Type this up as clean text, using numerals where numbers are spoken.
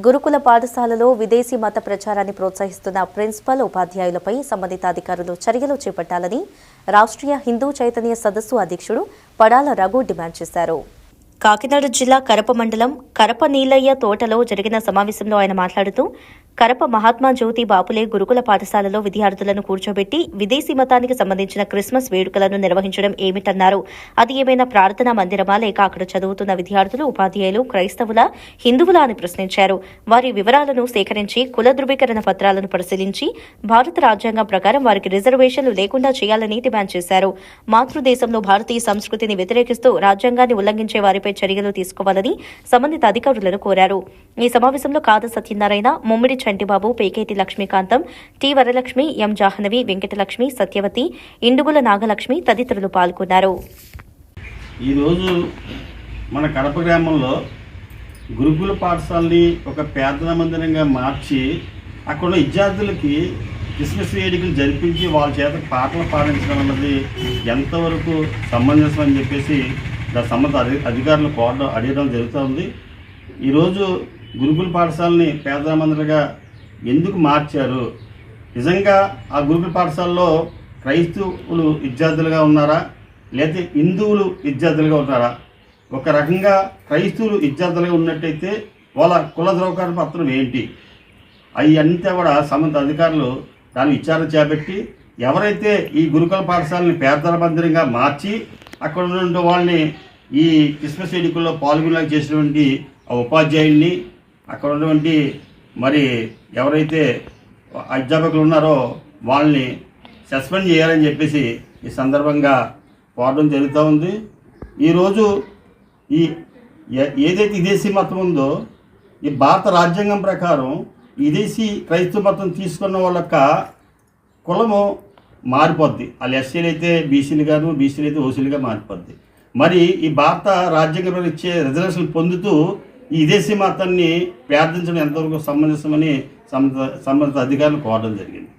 గురుకుల పాఠశాలలో విదేశీ మత ప్రచారాన్ని ప్రోత్సహిస్తున్న ప్రిన్సిపల్ ఉపాధ్యాయులపై సంబంధిత అధికారులు చర్యలు చేపట్టాలని రాష్ట్రీయ హిందూ చైతన్య సదస్సు అధ్యక్షుడు పడాల రఘు డిమాండ్ చేశారు. కాకినాడ జిల్లా కరప మండలం కరప నీలయ్య తోటలో జరిగిన సమావేశంలో ఆయన మాట్లాడుతూ కరప మహాత్మా జ్యోతి బాపులే గురుకుల పాఠశాలలో విద్యార్థులను కూర్చోబెట్టి విదేశీ మతానికి సంబంధించిన క్రిస్మస్ వేడుకలను నిర్వహించడం ఏమిటన్నారు. అది ఏమైనా ప్రార్థనా మందిరమా లేక అక్కడ చదువుతున్న విద్యార్థులు ఉపాధ్యాయులు క్రైస్తవుల హిందువులా అని ప్రశ్నించారు. వారి వివరాలను సేకరించి కుల ధృవీకరణ పత్రాలను పరిశీలించి భారత రాజ్యాంగం ప్రకారం వారికి రిజర్వేషన్లు లేకుండా చేయాలని డిమాండ్ చేశారు. మాతృదేశంలో భారతీయ సంస్కృతిని వ్యతిరేకిస్తూ రాజ్యాంగాన్ని ఉల్లంఘించే వారిపై చర్యలు తీసుకోవాలని సంబంధిత అధికారులను కోరారు. ఈ సమావేశంలో కాద సత్యనారాయణ, ముమ్మిడి చంటిబాబు, పేకేటి లక్ష్మీకాంతం, టి వరలక్ష్మి, ఎం జాహ్నవి, వెంకటలక్ష్మి, సత్యవతి, ఇండుగుల నాగలక్ష్మి తదితరులు పాల్గొన్నారు. ఈరోజు మన కడప గ్రామంలో గురుకుల పాఠశాలని ఒక ప్రార్థనా మందిరంగా మార్చి అక్కడ విద్యార్థులకి క్రిస్మస్ వేడుకలు జరిపించి వాళ్ళ చేత పాటలు పాడించడం అన్నది ఎంతవరకు సమంజసం అని చెప్పేసి సంబంధిత అధికారులు అడగడం జరుగుతుంది. ఈరోజు గురుకుల పాఠశాలని పేద మందిరంగా ఎందుకు మార్చారు? నిజంగా ఆ గురుకుల పాఠశాలలో క్రైస్తవులు విద్యార్థులుగా ఉన్నారా లేకపోతే హిందువులు విద్యార్థులుగా ఉన్నారా? ఒక రకంగా క్రైస్తవులు విద్యార్థులుగా ఉన్నట్టయితే వాళ్ళ కుల ధృవీకరణ పత్రం ఏంటి? అవి అంతా కూడా సంబంధిత అధికారులు దాన్ని విచారణ చేపట్టి ఎవరైతే ఈ గురుకుల పాఠశాలని పేద మందిరంగా మార్చి అక్కడ ఉన్న వాళ్ళని ఈ క్రిస్మస్ వేడుకల్లో పాల్గొనేలా చేసినటువంటి ఆ ఉపాధ్యాయుల్ని అక్కడ ఉన్నటువంటి మరి ఎవరైతే అధ్యాపకులు ఉన్నారో వాళ్ళని సస్పెండ్ చేయాలని చెప్పేసి ఈ సందర్భంగా కోరడం జరుగుతూ ఉంది. ఈరోజు ఈ ఏదైతే విదేశీ మతం ఉందో ఈ భారత రాజ్యాంగం ప్రకారం విదేశీ క్రైస్తవ మతం తీసుకున్న వాళ్ళ కులము మారిపోద్ది. వాళ్ళు ఎస్సీలు అయితే బీసీలు గాను, బీసీలు అయితే ఓసీలుగా మారిపోద్ది. మరి ఈ భారత రాజ్యాంగంలో ఇచ్చే రిజర్వేషన్లు పొందుతూ ఈ విదేశీ మతాన్ని ప్రార్థించడం ఎంతవరకు సమంజసమని సంబంధిత అధికారులు కోరడం జరిగింది.